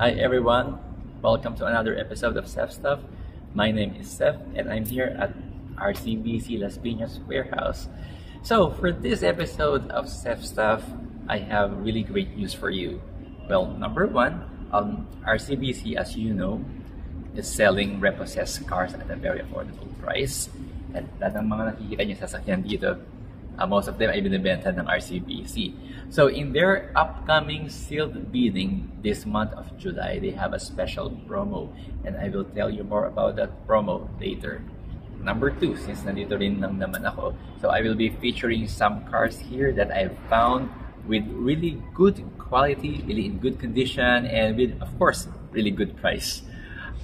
Hi everyone, welcome to another episode of Seth Stuff. My name is Seth and I'm here at RCBC Las Piñas warehouse. So for this episode of Seth Stuff, I have really great news for you. Well, number one, RCBC, as you know, is selling repossessed cars at a very affordable price. At lahat ng mga nakikita niyo sasakyan dito, most of them ay binibenta ng RCBC. So in their upcoming sealed bidding this month of July, they have a special promo and I will tell you more about that promo later. Number two, since nandito rin naman ako, so I will be featuring some cars here that I've found with really good quality, really in good condition, and with, of course, really good price.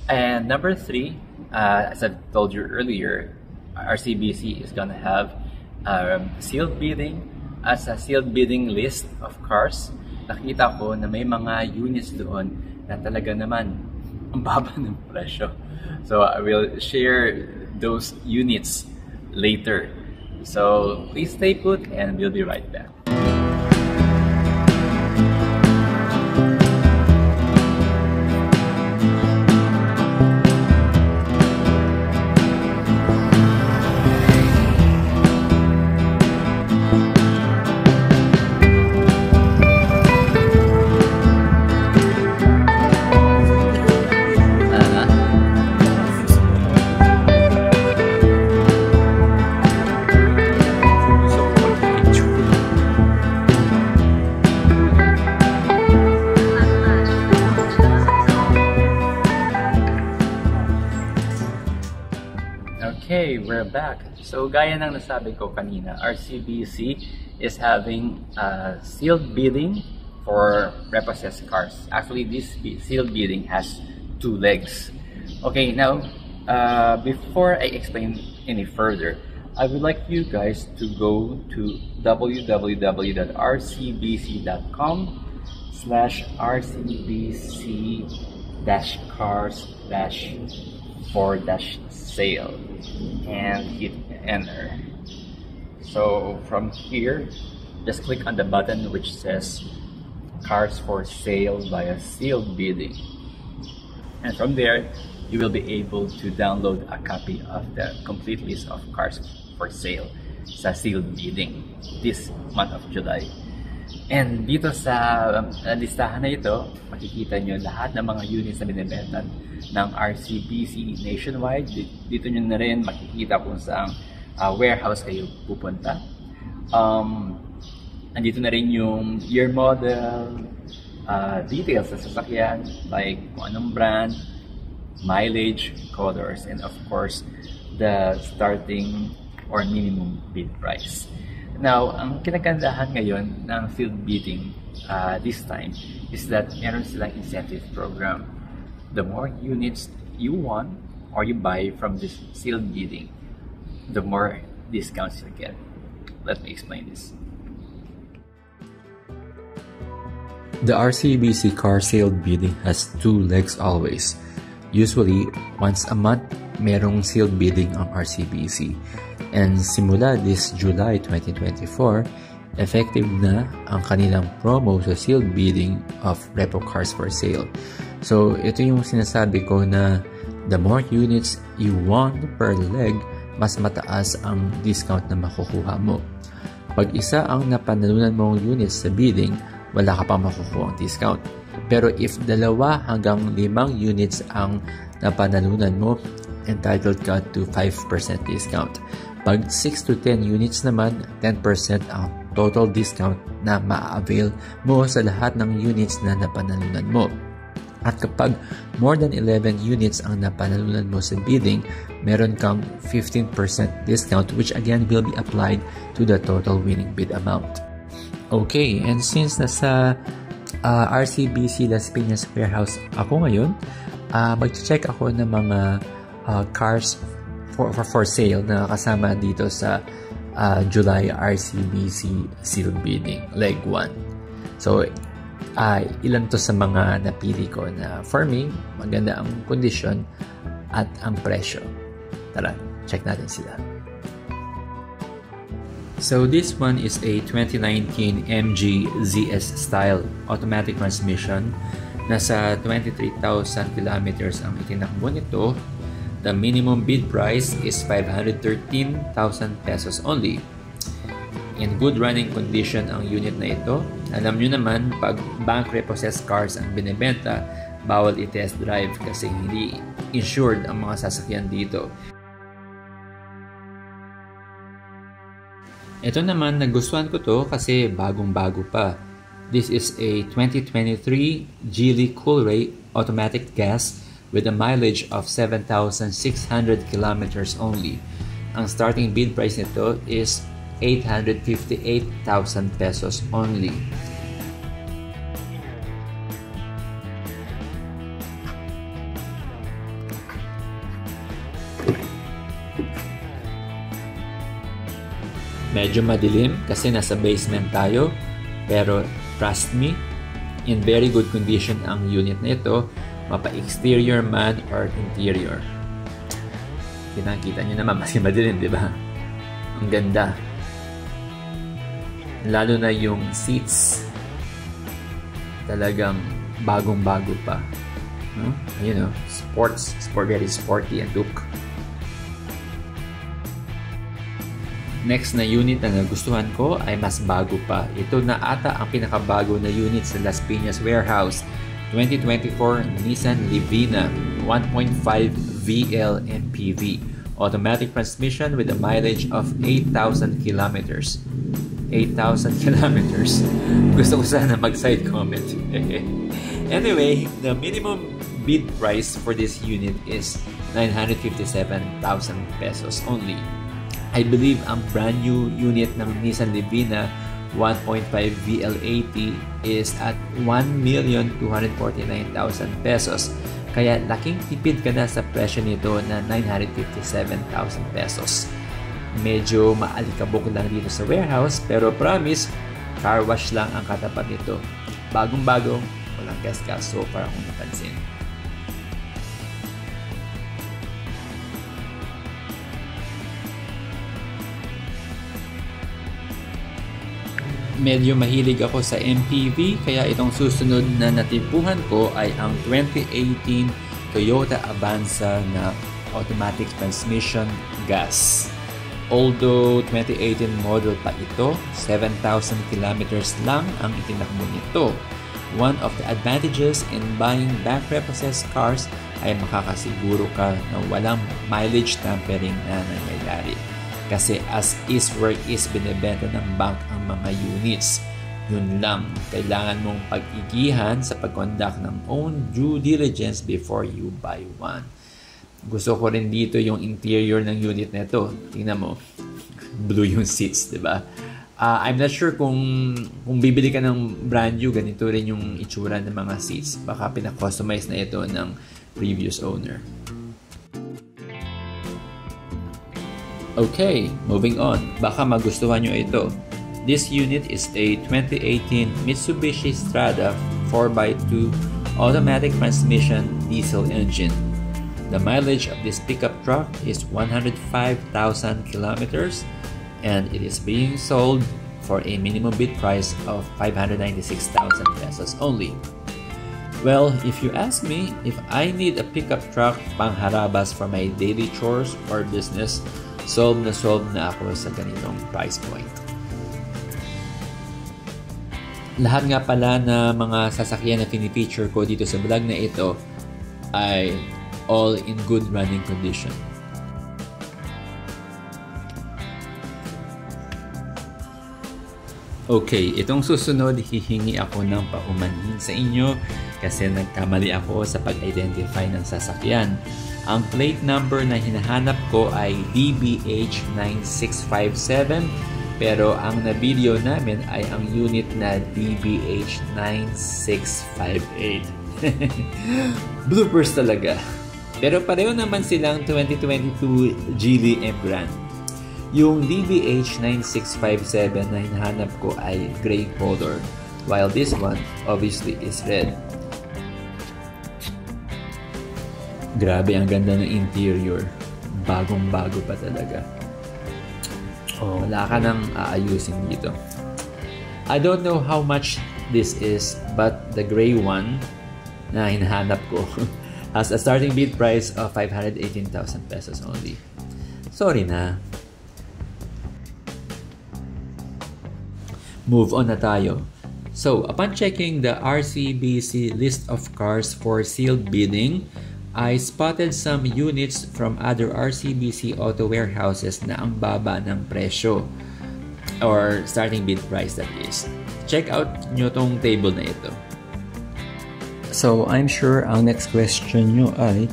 And number three, as I've told you earlier, RCBC is gonna have sealed bidding. As a sealed bidding list of cars, nakita ko na may mga units doon na talaga naman ang baba ng presyo. So I will share those units later. So please stay put and we'll be right back. Okay, we're back. So gaya ng nasabi ko kanina, RCBC is having sealed bidding for repossessed cars. Actually, this sealed bidding has two legs. Okay, now, before I explain any further, I would like you guys to go to www.rcbc.com/rcbc-cars-for-sale and hit enter. So from here, just click on the button which says cars for sale via sealed bidding, and from there you will be able to download a copy of the complete list of cars for sale sa sealed bidding this month of July. And dito sa listahan na ito, makikita nyo lahat ng mga units na binibenta ng RCBC nationwide. Dito nyo na rin makikita kung saang warehouse kayo pupunta. Andito na rin yung year model, details sa sasakyan, like kung anong brand, mileage, colors, and of course, the starting or minimum bid price. Now, ang kinagandahan ngayon ng sealed bidding this time is that meron silang incentive program. The more units you want or you buy from this sealed bidding, the more discounts you get. Let me explain this. The RCBC car sealed bidding has two legs always. Usually, once a month, merong sealed bidding ang RCBC. And simula this July 2024, effective na ang kanilang promo sa sealed bidding of repo cars for sale. So, ito yung sinasabi ko na the more units you want per leg, mas mataas ang discount na makukuha mo. Pag isa ang napanalunan mong units sa bidding, wala ka pang makukuha ang discount. Pero if 2 hanggang 5 units ang napanalunan mo, entitled ka to 5% discount. Pag 6 to 10 units naman, 10% ang total discount na ma-avail mo sa lahat ng units na napanalunan mo. At kapag more than 11 units ang napanalunan mo sa bidding, meron kang 15% discount which again will be applied to the total winning bid amount. Okay, and since nasa RCBC Las Piñas warehouse ako ngayon, mag-check ako ng mga cars for sale na kasama dito sa July RCBC sealed bidding leg 1. So ilan to sa mga napili ko na for me maganda ang kondisyon at ang presyo. Tara, check natin sila. So this one is a 2019 MG ZS style automatic transmission Nasa 23,000 kilometers ang itinakbo nito. The minimum bid price is 513,000 pesos only. In good running condition ang unit na ito. Alam nyo naman, pag bank repossessed cars ang binibenta, bawal i-test drive kasi hindi insured ang mga sasakyan dito. Ito naman, nagustuhan ko to kasi bagong-bago pa. This is a 2023 Geely Coolray automatic gas with a mileage of 7,600 kilometers only. Ang starting bid price nito is 858,000 pesos only. Medyo madilim kasi nasa basement tayo, pero trust me, in very good condition ang unit na ito, mapa-exterior man or interior. Kita nyo naman, mas madilim, di ba? Ang ganda. Lalo na yung seats, talagang bagong-bago pa. No? Ayun, very sporty and look. Next na unit na nagustuhan ko ay mas bago pa. Ito na ata ang pinakabago na unit sa Las Piñas Warehouse. 2024 Nissan Livina 1.5 VL MPV. Automatic transmission with a mileage of 8,000 kilometers. 8,000 kilometers. Gusto ko sana mag-side comment. Anyway, the minimum bid price for this unit is 957,000 pesos only. I believe ang brand new unit ng Nissan Livina 1.5 VL80 is at 1,249,000 pesos. Kaya laking tipid ka na sa presyo nito na 957,000 pesos. Medyo maalikabok lang dito sa warehouse pero promise, car wash lang ang katapat nito. Bagong-bago, walang gas-gas so far akong napansin. Medyo mahilig ako sa MPV kaya itong susunod na natipuhan ko ay ang 2018 Toyota Avanza na automatic transmission gas. Although 2018 model pa ito, 7,000 kilometers lang ang itinakbo nito. One of the advantages in buying bank repossessed cars ay makakasiguro ka na walang mileage tampering na nangyayari. Kasi as is where is binibenta ng bank ang mga units. Yun lang, kailangan mong pag-igihan sa pag-conduct ng own due diligence before you buy one. Gusto ko rin dito yung interior ng unit na ito. Tingnan mo, blue yung seats, di ba? I'm not sure kung bibili ka ng brand new, ganito rin yung itsura ng mga seats. Baka pina-customize na ito ng previous owner. Okay, moving on. Baka magustuhan nyo ito. This unit is a 2018 Mitsubishi Strada 4x2 automatic transmission diesel engine. The mileage of this pickup truck is 105,000 kilometers and it is being sold for a minimum bid price of 596,000 pesos only. Well, if you ask me, if I need a pickup truck pangharabas for my daily chores or business, solve na ako sa ganitong price point. Lahat nga pala na mga sasakyan na pinifeature ko dito sa vlog na ito ay all in good running condition. Okay, itong susunod hihingi ako ng paumanhin sa inyo kasi nagkamali ako sa pag-identify ng sasakyan. Ang plate number na hinahanap ko ay DBH9657 pero ang na-video namin ay ang unit na DBH9658. Bloopers talaga. Pero pareho naman silang 2022 Geely M Grand. Yung DBH9657 na hinahanap ko ay gray color while this one obviously is red. Grabe, ang ganda ng interior. Bagong-bago pa talaga. Wala ka nang aayusin dito. I don't know how much this is, but the gray one na hinahanap ko has a starting bid price of 518,000 pesos only. Sorry na. Move on na tayo. So, upon checking the RCBC list of cars for sealed bidding, I spotted some units from other RCBC auto warehouses na ang baba ng presyo or starting bid price, that is. Check out nyo tong table na ito. So, I'm sure ang next question nyo ay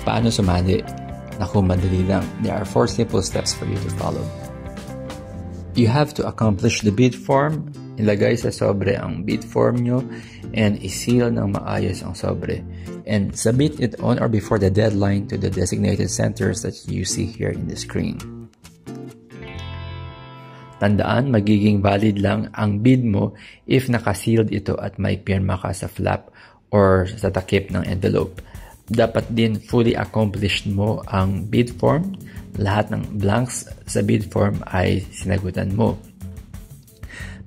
paano sumali? Naku, madali lang. There are 4 simple steps for you to follow. You have to accomplish the bid form. Ilagay sa sobre ang bid form nyo and i-seal ng maayos ang sobre. And submit it on or before the deadline to the designated centers that you see here in the screen. Tandaan, magiging valid lang ang bid mo if nakasealed ito at may pirma ka sa flap or sa takip ng envelope. Dapat din fully accomplished mo ang bid form. Lahat ng blanks sa bid form ay sinagutan mo.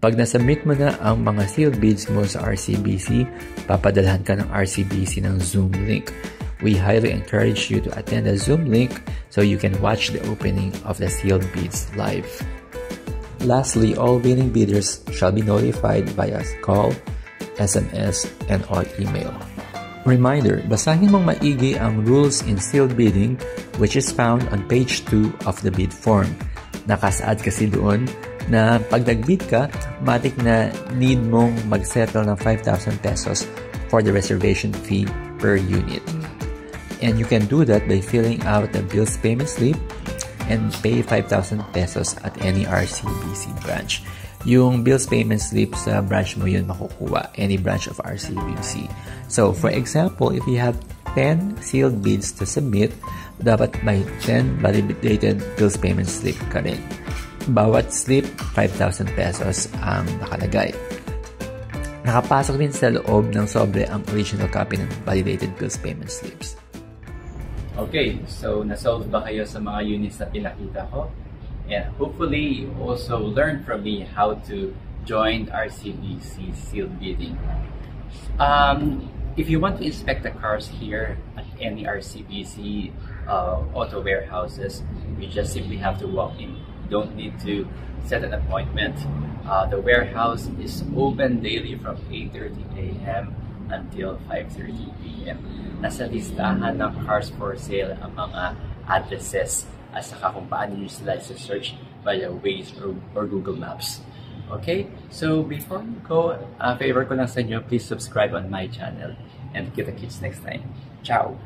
Pag nasubmit mo na ang mga sealed bids mo sa RCBC, papadalhan ka ng RCBC ng Zoom link. We highly encourage you to attend the Zoom link so you can watch the opening of the sealed bids live. Lastly, all winning bidders shall be notified via call, SMS, and or email. Reminder, basahin mong maigi ang rules in sealed bidding which is found on page 2 of the bid form. Nakasaad kasi doon na pag nag-bid ka, matik na need mong mag-settle ng 5,000 pesos for the reservation fee per unit. And you can do that by filling out the bills payment slip and pay 5,000 pesos at any RCBC branch. Yung bills payment slip sa branch mo yun makukuha, any branch of RCBC. So, for example, if you have 10 sealed bids to submit, dapat may 10 validated bills payment slip ka rin. Bawat slip, 5,000 pesos ang nakalagay. Nakapasok din sa loob ng sobre ang original copy ng validated bills payment slips. Okay, so nasolve ba kayo sa mga units na pinakita ko? And hopefully you also learned from me how to join RCBC sealed bidding. If you want to inspect the cars here at any RCBC auto warehouses, you just simply have to walk in. You don't need to set an appointment. The warehouse is open daily from 8:30 a.m. until 5:30 p.m. Nasa listahan ng cars for sale ang mga addresses at saka kung paano nyo sila search via Waze or Google Maps. Okay? So before you go, favor ko lang sa inyo, please subscribe on my channel and kita-kits next time. Ciao!